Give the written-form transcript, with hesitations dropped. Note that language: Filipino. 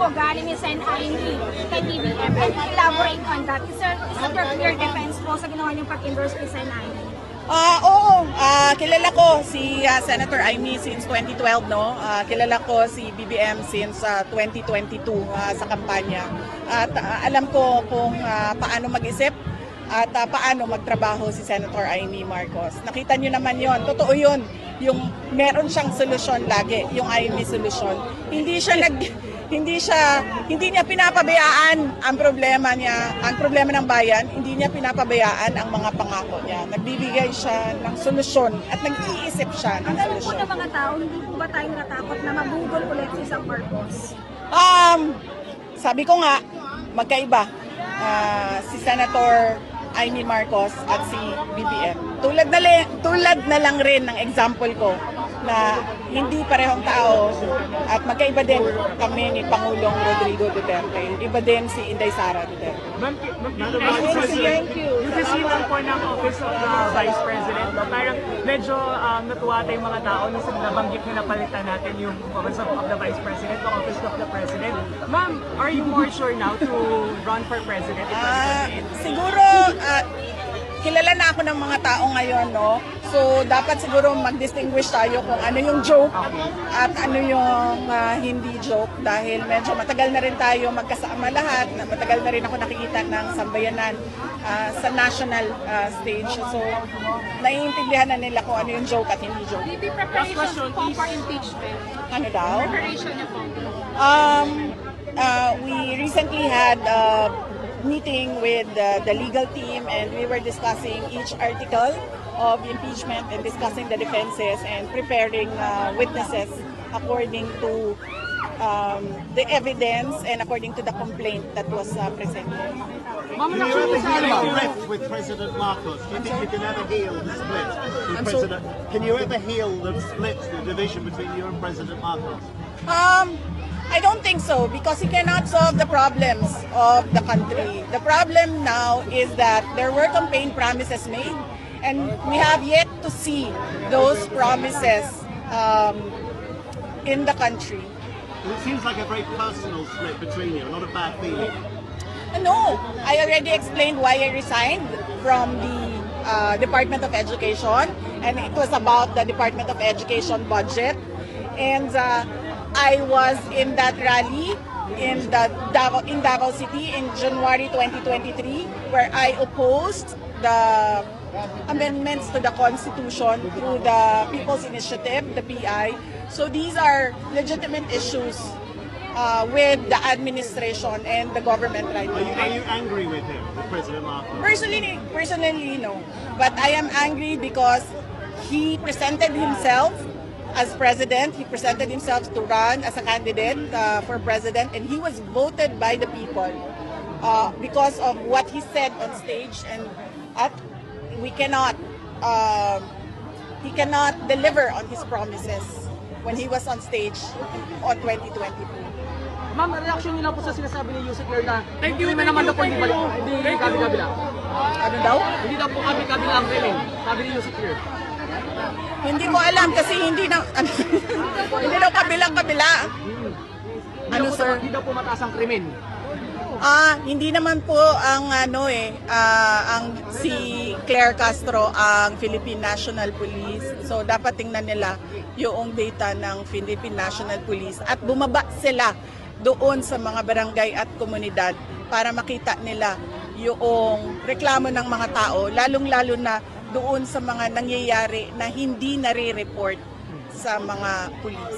po galing ni Sen. Aimee kay BBM. Can you elaborate on that? Is it your clear defense po sa ginawa niyong pag-endorse kay Sen. Aimee? Oo, kilala ko si Senator Aimee since 2012, no? Kilala ko si BBM since 2022 sa kampanya. At alam ko kung paano mag-isip at paano magtrabaho si Senator Aimee Marcos. Nakita niyo naman yon, totoo yun. Yung meron siyang solusyon lagi, yung Aimee solusyon. Hindi niya pinapabayaan ang problema niya, ang problema ng bayan, hindi niya pinapabayaan ang mga pangako niya. Nagbibigay siya ng solusyon at nag-iisip siya ng Ang alam po solusyon. ng mga tao, hindi po ba tayo natatakot na mabugol ulit si Sang Marcos? Sabi ko nga, magkaiba si Senator Aimee Marcos at si BBM. Tulad na lang rin ng example ko na hindi parehong tao at magkaiba din kami ni Pangulong Rodrigo Duterte. Iba din si Inday Sara Duterte. Madam Vice President, yung resibo po ng Office of the Vice President, no? Parang medyo natuwa tayong mga tao nung nabanggit na napalitan natin yung Office of the Vice President, the Office of the President. Ma'am, are you more sure now to run for President in 2028? Siguro, kilala na ako ng mga tao ngayon, no? So, dapat siguro mag-distinguish tayo kung ano yung joke at ano yung hindi joke dahil medyo matagal na rin tayo magkasama lahat, matagal na rin ako nakikita ng sambayanan sa national stage. So, naiintindihan na nila kung ano yung joke at hindi joke. Maybe preparation po for impeachment. Ano daw? Preparation niyo po. We recently had a meeting with the legal team and we were discussing each article of impeachment and discussing the defenses and preparing witnesses according to the evidence and according to the complaint that was presented. Can you ever heal the rift with President Marcos? Do you think you can ever heal the split with President? Can you ever heal the split, the division between you and President Marcos? I don't think so because he cannot solve the problems of the country. The problem now is that there were campaign promises made and we have yet to see those promises in the country. It seems like a very personal split between you, not a bad feeling. No, I already explained why I resigned from the Department of Education and it was about the Department of Education budget and I was in that rally in Davao City in January 2023 where I opposed the amendments to the Constitution through the People's Initiative, the PI. So these are legitimate issues with the administration and the government right now. Are you angry with him, with President Marcos? Personally, no. But I am angry because he presented himself as president. He presented himself to run as a candidate for president, and he was voted by the people because of what he said on stage. And he cannot deliver on his promises when he was on stage on 2022. Ma'am, reaction niyo lang po sa sinasabi ni Yusek Claire na hindi naman daw po hindi kabila. Ano daw? Hindi daw po kabila ang krimen, sabi ni Yusek Claire. Hindi ko alam kasi hindi daw kabilang-kabila. Ano sir? Hindi daw po mataas ang krimen. Hindi naman po ang ang si Claire Castro ang Philippine National Police. So dapat tingnan nila yung data ng Philippine National Police at bumaba sila doon sa mga barangay at komunidad para makita nila yung reklamo ng mga tao, lalong-lalo na doon sa mga nangyayari na hindi nare-report sa mga pulis.